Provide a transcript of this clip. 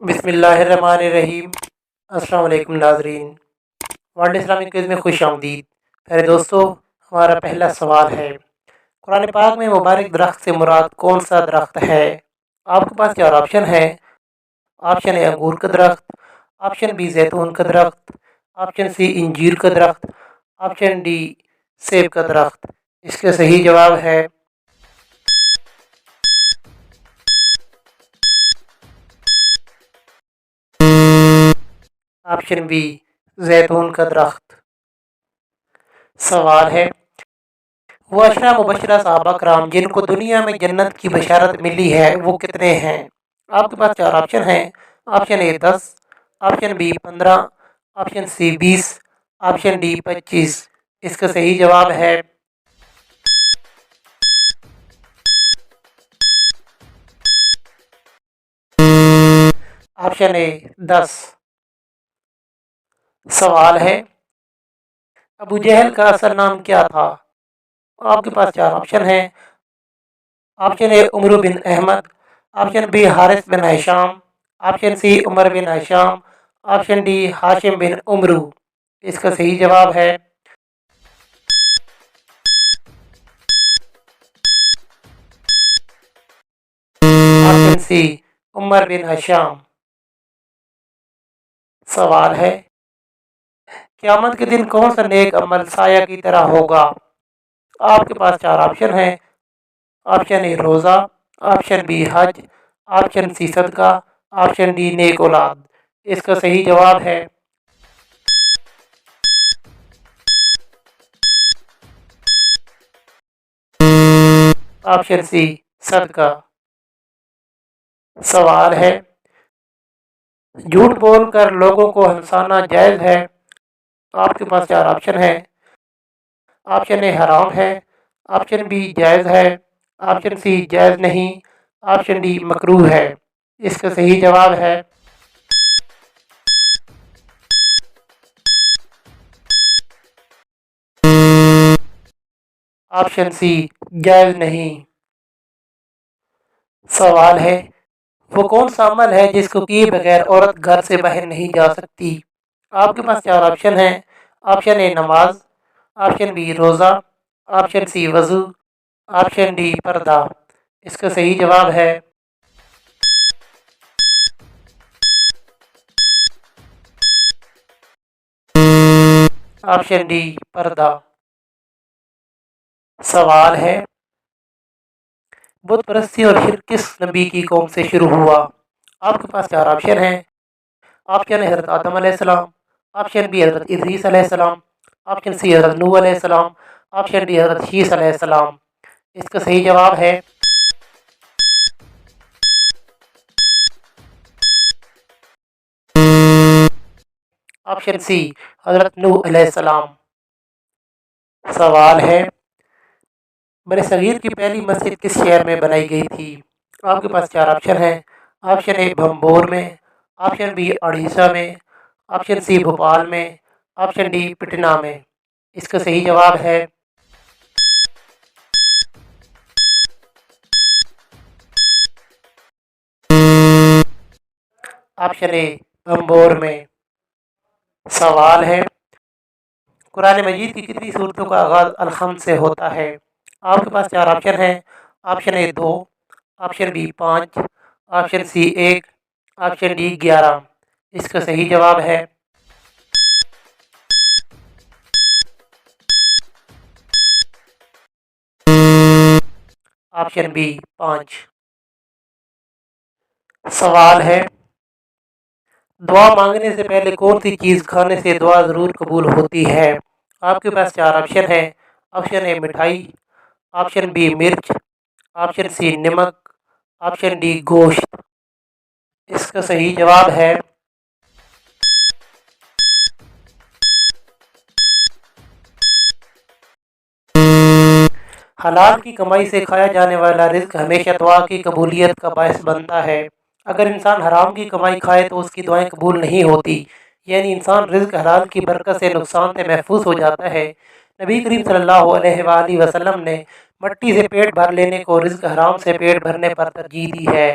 بسم اللہ الرحمن الرحیم۔ السلام علیکم ناظرین، ورلڈ اسلامک کوئز میں خوش آمدید۔ پیارے دوستو، ہمارا پہلا سوال ہے، قرآن پاک میں مبارک درخت سے مراد کون سا درخت ہے؟ آپ کے پاس چار آپشن ہے۔ آپشن اے انگور کا درخت، آپشن بی زیتون کا درخت، آپشن سی انجیر کا درخت، آپشن ڈی سیب کا درخت۔ اس کا صحیح جواب ہے آپشن بی زیتون کا درخت۔ سوال ہے، وہ اشرا مبشرہ صحابہ کرام جن کو دنیا میں جنت کی بشارت ملی ہے وہ کتنے ہیں؟ آپ کے پاس چار آپشن ہیں۔ Option A 10، option B 15، option C 20، option D 25۔ اس کا صحیح جواب ہے آپشن اے 10۔ سوال ہے، ابو جہل کا اصل نام کیا تھا؟ آپ کے پاس چار آپشن ہیں۔ آپشن اے عمرو بن احمد، آپشن بی حارث بن ہشام، آپشن سی عمر بن ہشام، آپشن ڈی ہاشم بن عمرو۔ اس کا صحیح جواب ہے آپشن سی عمر بن ہشام۔ سوال ہے، قیامت کے دن کون سا نیک عمل سایہ کی طرح ہوگا؟ آپ کے پاس چار آپشن ہیں۔ آپشن اے روزہ، آپشن بی حج، آپشن سی صدقہ، آپشن ڈی نیک اولاد۔ اس کا صحیح جواب ہے آپشن سی صدقہ۔ سوال ہے، جھوٹ بول کر لوگوں کو ہنسانا جائز ہے؟ آپ کے پاس چار آپشن ہیں۔ آپشن اے حرام ہے، آپشن بی جائز ہے، آپشن سی جائز نہیں، آپشن ڈی مکروہ ہے۔ اس کا صحیح جواب ہے آپشن سی جائز نہیں۔ سوال ہے، وہ کون سا عمل ہے جس کو کیے بغیر عورت گھر سے باہر نہیں جا سکتی؟ آپ کے پاس چار آپشن ہیں۔ آپشن اے نماز، آپشن بی روزہ، آپشن سی وضو، آپشن ڈی پردہ۔ اس کا صحیح جواب ہے آپشن ڈی پردہ۔ سوال ہے، بت پرستی اور شرک کس نبی کی قوم سے شروع ہوا؟ آپ کے پاس چار آپشن ہیں۔ آپشن اے حضرت آدم علیہ السلام، آپشن بی حضرت ادریس علیہ السلام، آپشن سی حضرت نوح علیہ السلام، آپشن ڈی حضرت شیس علیہ السلام۔ اس کا صحیح جواب ہے آپشن سی حضرت نوح علیہ السلام۔ سوال ہے، بر صغیر کی پہلی مسجد کس شہر میں بنائی گئی تھی؟ آپ کے پاس چار آپشن ہیں۔ آپشن اے بھمبور میں، آپشن بی اڑیسہ میں، آپشن سی بھوپال میں، آپشن ڈی پٹنہ میں۔ اس کا صحیح جواب ہے آپشن اے بھمبور میں۔ سوال ہے، قرآن مجید کی کتنی صورتوں کا آغاز الحمد سے ہوتا ہے؟ آپ کے پاس چار آپشن ہیں۔ Option A 2، option B 5، option C 1، option D 11۔ اس کا صحیح جواب ہے آپشن بی 5۔ سوال ہے، دعا مانگنے سے پہلے کون سی چیز کھانے سے دعا ضرور قبول ہوتی ہے؟ آپ کے پاس چار آپشن ہیں۔ آپشن اے مٹھائی، آپشن بی مرچ، آپشن سی نمک، آپشن ڈی گوشت۔ اس کا صحیح جواب ہے حلال کی کمائی سے کھایا جانے والا رزق ہمیشہ دعا کی قبولیت کا باعث بنتا ہے۔ اگر انسان حرام کی کمائی کھائے تو اس کی دعائیں قبول نہیں ہوتی، یعنی انسان رزق حلال کی برکت سے نقصان سے محفوظ ہو جاتا ہے۔ نبی کریم صلی اللہ علیہ وآلہ وسلم نے مٹی سے پیٹ بھر لینے کو رزق حرام سے پیٹ بھرنے پر ترجیح دی ہے۔